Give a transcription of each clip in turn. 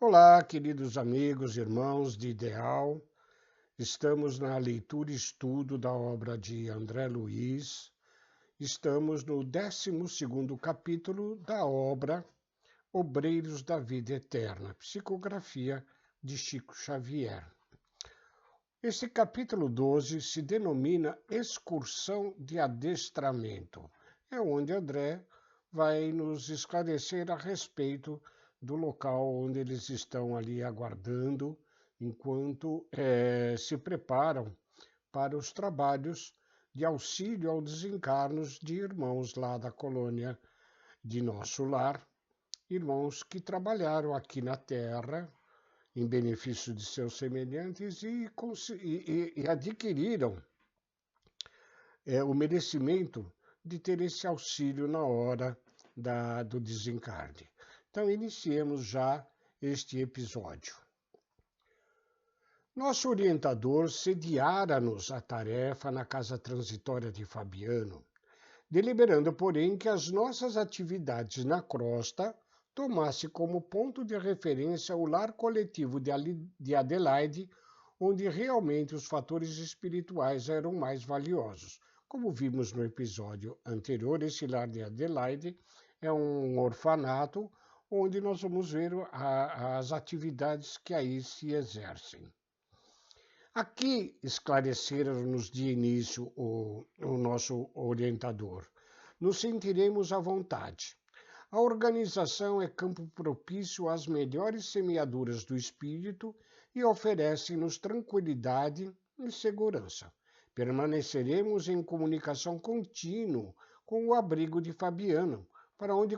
Olá, queridos amigos, irmãos de Ideal. Estamos na leitura e estudo da obra de André Luiz. Estamos no 12º capítulo da obra Obreiros da Vida Eterna, psicografia de Chico Xavier. Este capítulo 12 se denomina Excursão de Adestramento. É onde André vai nos esclarecer a respeito do local onde eles estão ali aguardando, enquanto se preparam para os trabalhos de auxílio aos desencarnos de irmãos lá da colônia de Nosso Lar, irmãos que trabalharam aqui na Terra em benefício de seus semelhantes e adquiriram o merecimento de ter esse auxílio na hora do desencarne. Então, iniciemos já este episódio. Nosso orientador sediara-nos a tarefa na casa transitória de Fabiano, deliberando, porém, que as nossas atividades na crosta tomasse como ponto de referência o lar coletivo de Adelaide, onde realmente os fatores espirituais eram mais valiosos. Como vimos no episódio anterior, esse lar de Adelaide é um orfanato onde nós vamos ver as atividades que aí se exercem. Aqui esclareceram-nos de início o nosso orientador. Nos sentiremos à vontade. A organização é campo propício às melhores semeaduras do espírito e oferece-nos tranquilidade e segurança. Permaneceremos em comunicação contínua com o abrigo de Fabiano, para onde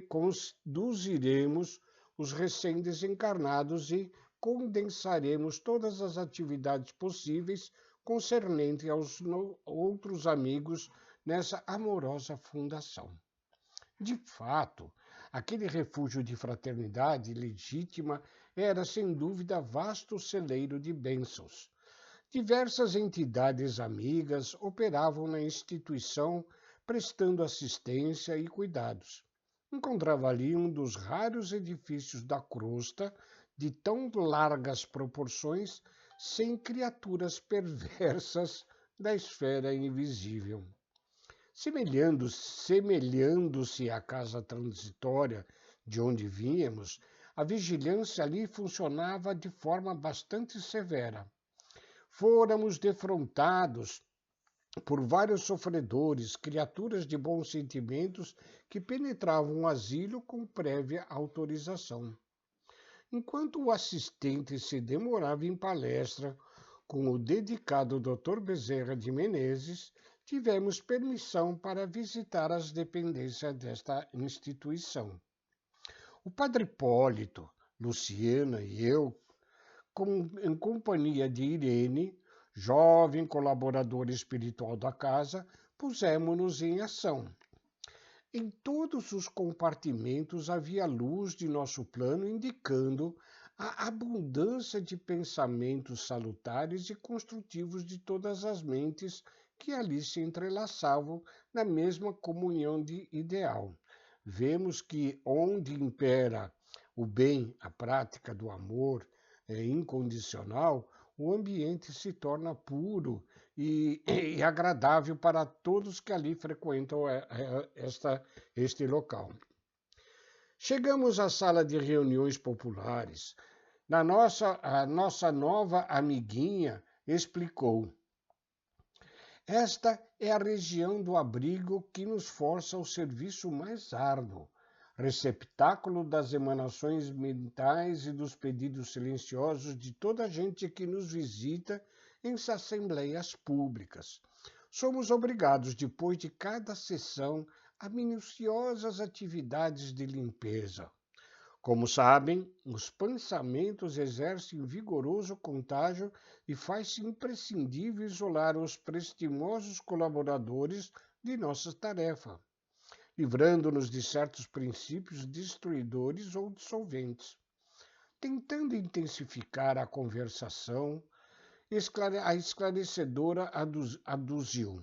conduziremos os recém-desencarnados e condensaremos todas as atividades possíveis concernentes aos outros amigos nessa amorosa fundação. De fato, aquele refúgio de fraternidade legítima era, sem dúvida, vasto celeiro de bênçãos. Diversas entidades amigas operavam na instituição, prestando assistência e cuidados. Encontrava ali um dos raros edifícios da crosta de tão largas proporções, sem criaturas perversas da esfera invisível. Semelhando-se à casa transitória de onde vínhamos, a vigilância ali funcionava de forma bastante severa. Fôramos defrontados por vários sofredores, criaturas de bons sentimentos que penetravam o asilo com prévia autorização. Enquanto o assistente se demorava em palestra com o dedicado Dr. Bezerra de Menezes, tivemos permissão para visitar as dependências desta instituição. O padre Hipólito, Luciana e eu, em companhia de Irene, jovem colaboradora espiritual da casa, pusemos-nos em ação. Em todos os compartimentos havia luz de nosso plano indicando a abundância de pensamentos salutares e construtivos de todas as mentes que ali se entrelaçavam na mesma comunhão de ideal. Vemos que onde impera o bem, a prática do amor incondicional, o ambiente se torna puro e agradável para todos que ali frequentam este local. Chegamos à sala de reuniões populares. A nossa nova amiguinha explicou: esta é a região do abrigo que nos força ao serviço mais árduo, receptáculo das emanações mentais e dos pedidos silenciosos de toda a gente que nos visita em assembleias públicas. Somos obrigados, depois de cada sessão, a minuciosas atividades de limpeza. Como sabem, os pensamentos exercem vigoroso contágio e faz-se imprescindível isolar os prestimosos colaboradores de nossa tarefa, livrando-nos de certos princípios destruidores ou dissolventes. Tentando intensificar a conversação, a esclarecedora aduziu.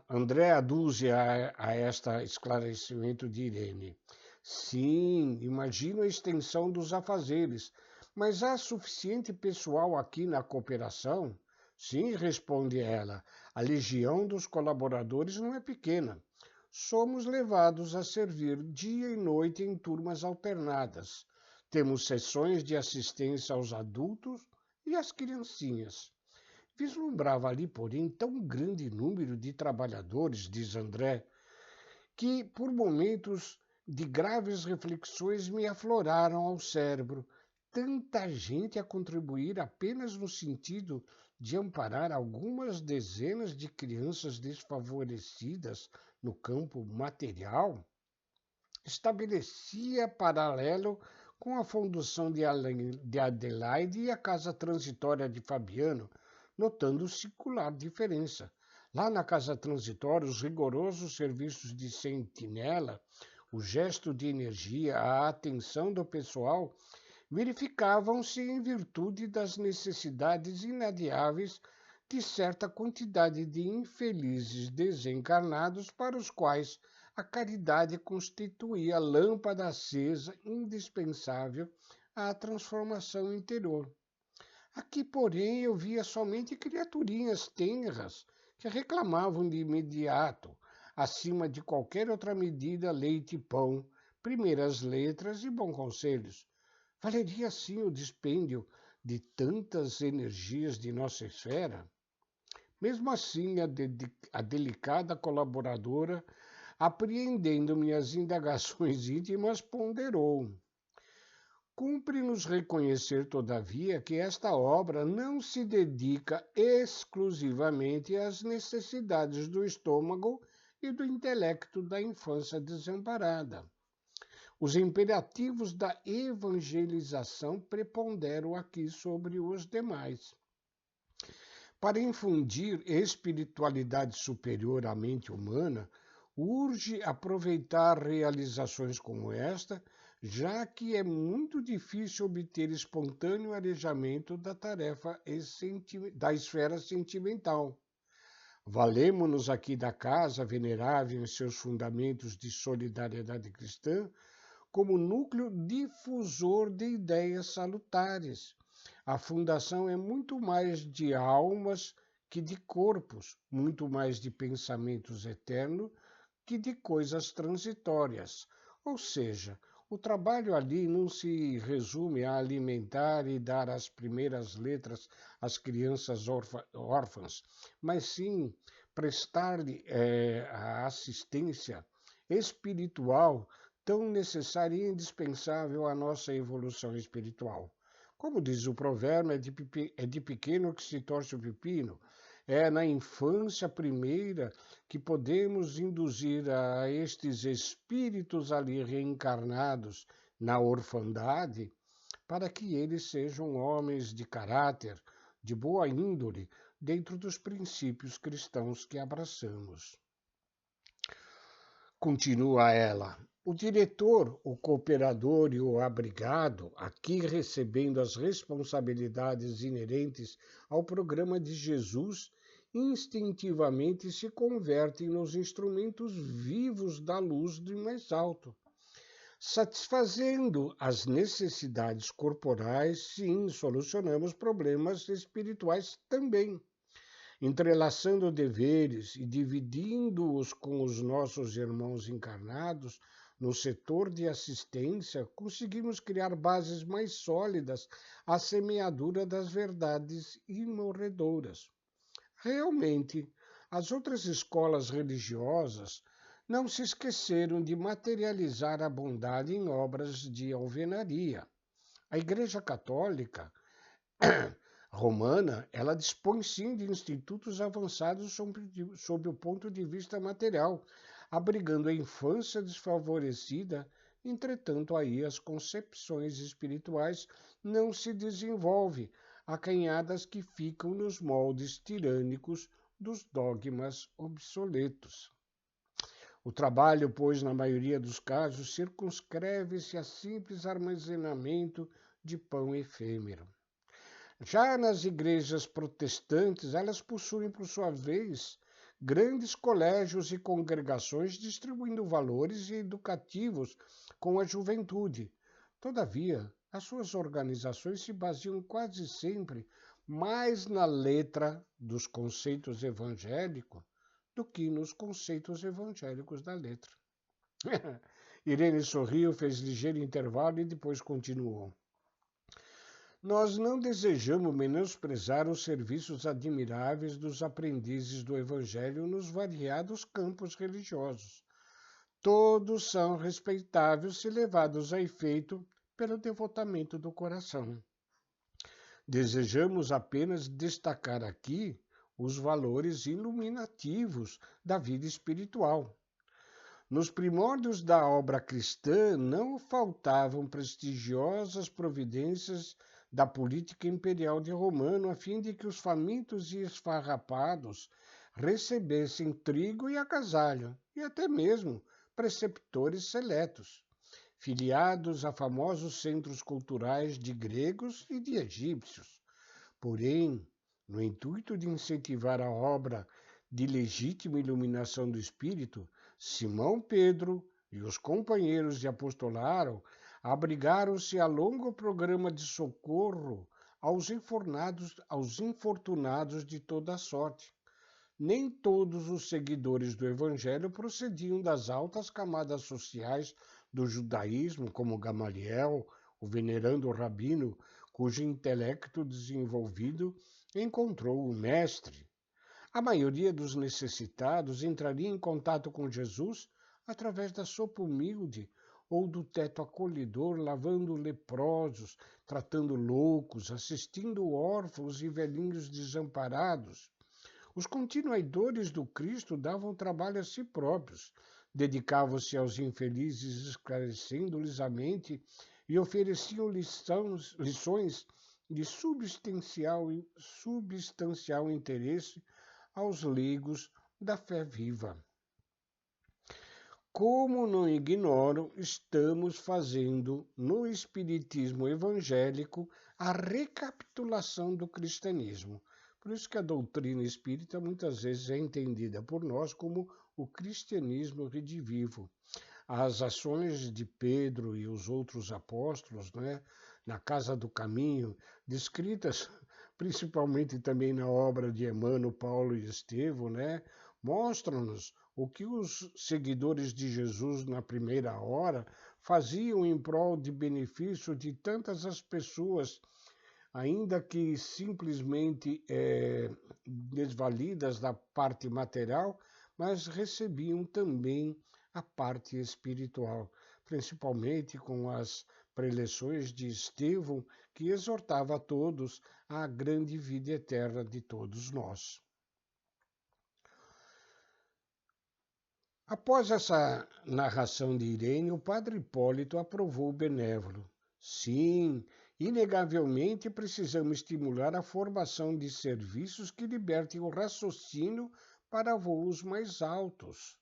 André aduze a este esclarecimento de Irene. Sim, imagino a extensão dos afazeres, mas há suficiente pessoal aqui na cooperação? Sim, responde ela. A legião dos colaboradores não é pequena. Somos levados a servir dia e noite em turmas alternadas. Temos sessões de assistência aos adultos e às criancinhas. Vislumbrava ali, porém, tão grande número de trabalhadores, diz André, que por momentos de graves reflexões me afloraram ao cérebro. Tanta gente a contribuir apenas no sentido de amparar algumas dezenas de crianças desfavorecidas no campo material, estabelecia paralelo com a fundação de Adelaide e a casa transitória de Fabiano, notando singular diferença. Lá na casa transitória, os rigorosos serviços de sentinela, o gesto de energia, a atenção do pessoal verificavam-se em virtude das necessidades inadiáveis de certa quantidade de infelizes desencarnados para os quais a caridade constituía a lâmpada acesa indispensável à transformação interior. Aqui, porém, eu via somente criaturinhas tenras que reclamavam de imediato, acima de qualquer outra medida, leite e pão, primeiras letras e bons conselhos. Valeria assim o dispêndio de tantas energias de nossa esfera? Mesmo assim, a delicada colaboradora, apreendendo minhas indagações íntimas, ponderou. Cumpre-nos reconhecer, todavia, que esta obra não se dedica exclusivamente às necessidades do estômago e do intelecto da infância desamparada. Os imperativos da evangelização preponderam aqui sobre os demais. Para infundir espiritualidade superior à mente humana, urge aproveitar realizações como esta, já que é muito difícil obter espontâneo arejamento da tarefa da esfera sentimental. Valemo-nos aqui da casa venerável em seus fundamentos de solidariedade cristã, como núcleo difusor de ideias salutares. A fundação é muito mais de almas que de corpos, muito mais de pensamentos eternos que de coisas transitórias. Ou seja, o trabalho ali não se resume a alimentar e dar as primeiras letras às crianças órfãs, mas sim prestar-lhe a assistência espiritual tão necessária e indispensável à nossa evolução espiritual. Como diz o provérbio, é de pequeno que se torce o pepino. É na infância primeira que podemos induzir a estes espíritos ali reencarnados na orfandade, para que eles sejam homens de caráter, de boa índole, dentro dos princípios cristãos que abraçamos. Continua ela. O diretor, o cooperador e o abrigado, aqui recebendo as responsabilidades inerentes ao programa de Jesus, instintivamente se convertem nos instrumentos vivos da luz do mais alto. Satisfazendo as necessidades corporais, sim, solucionamos problemas espirituais também. Entrelaçando deveres e dividindo-os com os nossos irmãos encarnados no setor de assistência, conseguimos criar bases mais sólidas à semeadura das verdades imorredoras. Realmente, as outras escolas religiosas não se esqueceram de materializar a bondade em obras de alvenaria. A Igreja Católica romana, ela dispõe sim de institutos avançados sob o ponto de vista material, abrigando a infância desfavorecida. Entretanto, aí as concepções espirituais não se desenvolvem, acanhadas que ficam nos moldes tirânicos dos dogmas obsoletos. O trabalho, pois, na maioria dos casos, circunscreve-se a simples armazenamento de pão efêmero. Já nas igrejas protestantes, elas possuem, por sua vez, grandes colégios e congregações distribuindo valores educativos com a juventude. Todavia, as suas organizações se baseiam quase sempre mais na letra dos conceitos evangélicos do que nos conceitos evangélicos da letra. Irene sorriu, fez ligeiro intervalo e depois continuou. Nós não desejamos menosprezar os serviços admiráveis dos aprendizes do Evangelho nos variados campos religiosos. Todos são respeitáveis se levados a efeito pelo devotamento do coração. Desejamos apenas destacar aqui os valores iluminativos da vida espiritual. Nos primórdios da obra cristã não faltavam prestigiosas providências da política imperial de Romano a fim de que os famintos e esfarrapados recebessem trigo e agasalho, e até mesmo preceptores seletos, filiados a famosos centros culturais de gregos e de egípcios. Porém, no intuito de incentivar a obra de legítima iluminação do Espírito, Simão Pedro e os companheiros de apostolado abrigaram-se a longo programa de socorro aos infortunados de toda a sorte. Nem todos os seguidores do Evangelho procediam das altas camadas sociais do judaísmo, como Gamaliel, o venerando rabino, cujo intelecto desenvolvido encontrou o Mestre. A maioria dos necessitados entraria em contato com Jesus através da sopa humilde ou do teto acolhedor, lavando leprosos, tratando loucos, assistindo órfãos e velhinhos desamparados. Os continuadores do Cristo davam trabalho a si próprios, dedicavam-se aos infelizes, esclarecendo-lhes a mente e ofereciam lições de substancial interesse aos leigos da fé viva. Como não ignoro, estamos fazendo no Espiritismo evangélico a recapitulação do cristianismo. Por isso que a doutrina espírita muitas vezes é entendida por nós como o cristianismo redivivo. As ações de Pedro e os outros apóstolos, na Casa do Caminho, descritas principalmente também na obra de Emmanuel, Paulo e Estevão, mostram-nos o que os seguidores de Jesus na primeira hora faziam em prol de benefício de tantas as pessoas, ainda que simplesmente desvalidas da parte material, mas recebiam também a parte espiritual, principalmente com as preleções de Estevão, que exortava a todos à grande vida eterna de todos nós. Após essa narração de Irene, o padre Hipólito aprovou o benévolo. Sim, inegavelmente precisamos estimular a formação de serviços que libertem o raciocínio para voos mais altos.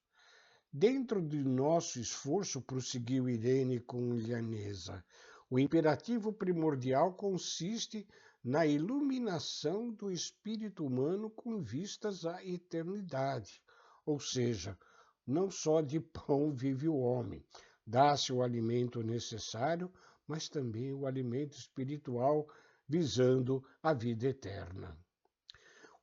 Dentro de nosso esforço, prosseguiu Irene com lhaneza, o imperativo primordial consiste na iluminação do espírito humano com vistas à eternidade. Ou seja, não só de pão vive o homem, dá-se o alimento necessário, mas também o alimento espiritual visando a vida eterna.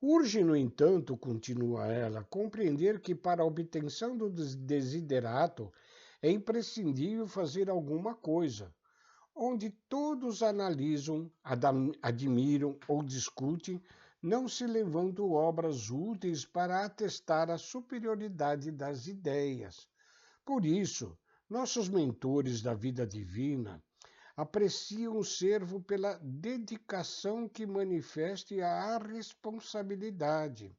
Urge, no entanto, continua ela, compreender que para a obtenção do desiderato é imprescindível fazer alguma coisa, onde todos analisam, admiram ou discutem, não se levantam obras úteis para atestar a superioridade das ideias. Por isso, nossos mentores da vida divina apreciam o servo pela dedicação que manifeste a responsabilidade.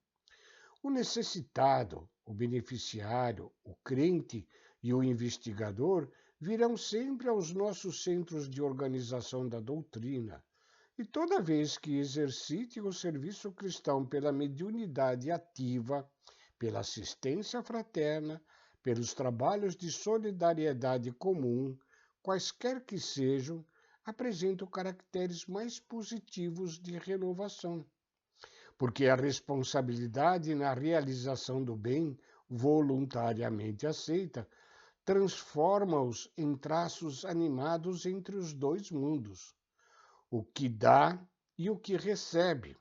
O necessitado, o beneficiário, o crente e o investigador virão sempre aos nossos centros de organização da doutrina. E toda vez que exercitem o serviço cristão pela mediunidade ativa, pela assistência fraterna, pelos trabalhos de solidariedade comum, quaisquer que sejam, apresentam caracteres mais positivos de renovação. porque a responsabilidade na realização do bem, voluntariamente aceita, transforma-os em traços animados entre os dois mundos, o que dá e o que recebe.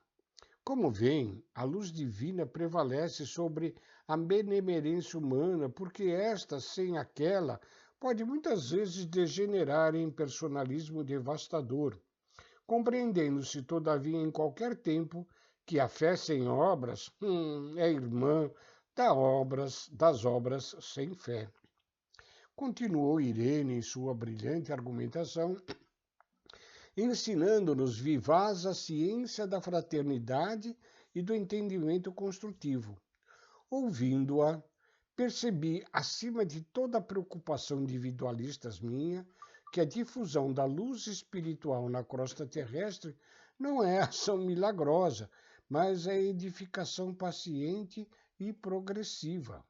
Como vem, a luz divina prevalece sobre a benemerência humana, porque esta, sem aquela, pode muitas vezes degenerar em personalismo devastador, compreendendo-se, todavia, em qualquer tempo, que a fé sem obras é irmã das obras sem fé. Continuou Irene em sua brilhante argumentação, ensinando-nos vivaz a ciência da fraternidade e do entendimento construtivo. Ouvindo-a, percebi, acima de toda a preocupação individualista minha, que a difusão da luz espiritual na crosta terrestre não é ação milagrosa, mas é edificação paciente e progressiva.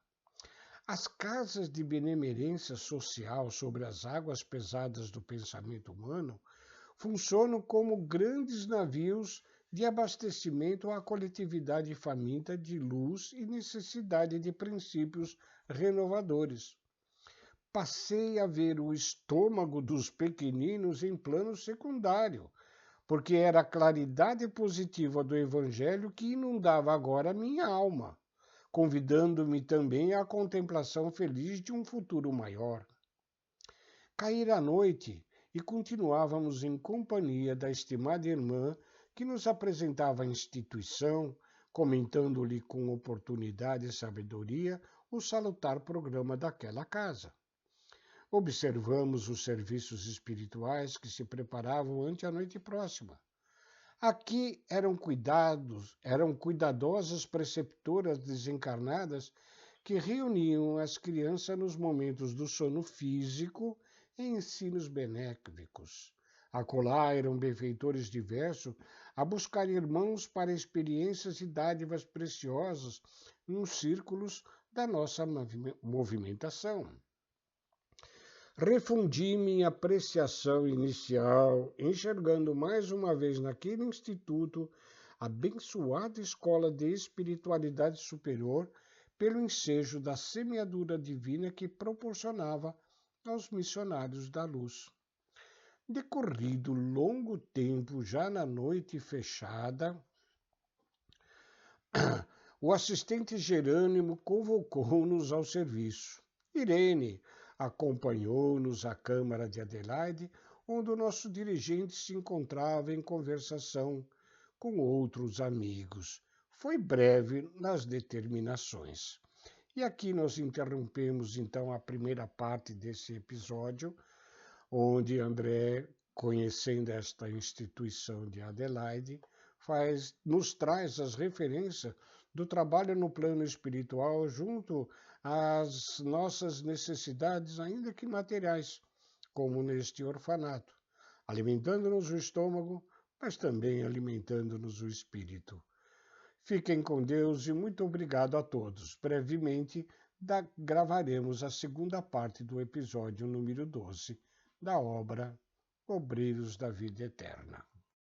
As casas de benemerência social sobre as águas pesadas do pensamento humano funcionam como grandes navios de abastecimento à coletividade faminta de luz e necessidade de princípios renovadores. Passei a ver o estômago dos pequeninos em plano secundário, porque era a claridade positiva do Evangelho que inundava agora minha alma, convidando-me também à contemplação feliz de um futuro maior. Caíra a noite e continuávamos em companhia da estimada irmã que nos apresentava a instituição, comentando-lhe com oportunidade e sabedoria o salutar programa daquela casa. Observamos os serviços espirituais que se preparavam ante a noite próxima. Aqui eram cuidadosas preceptoras desencarnadas que reuniam as crianças nos momentos do sono físico e ensinos benéficos. Acolá eram benfeitores diversos a buscar irmãos para experiências e dádivas preciosas nos círculos da nossa movimentação. Refundi minha apreciação inicial, enxergando mais uma vez naquele instituto a abençoada escola de espiritualidade superior pelo ensejo da semeadura divina que proporcionava aos missionários da luz. Decorrido longo tempo, já na noite fechada, o assistente Jerônimo convocou-nos ao serviço. Irene acompanhou-nos à Câmara de Adelaide, onde o nosso dirigente se encontrava em conversação com outros amigos. Foi breve nas determinações. E aqui nós interrompemos, então, a primeira parte desse episódio, onde André, conhecendo esta instituição de Adelaide, nos traz as referências do trabalho no plano espiritual junto às nossas necessidades, ainda que materiais, como neste orfanato, alimentando-nos o estômago, mas também alimentando-nos o espírito. Fiquem com Deus e muito obrigado a todos. Brevemente gravaremos a segunda parte do episódio número 12 da obra Obreiros da Vida Eterna.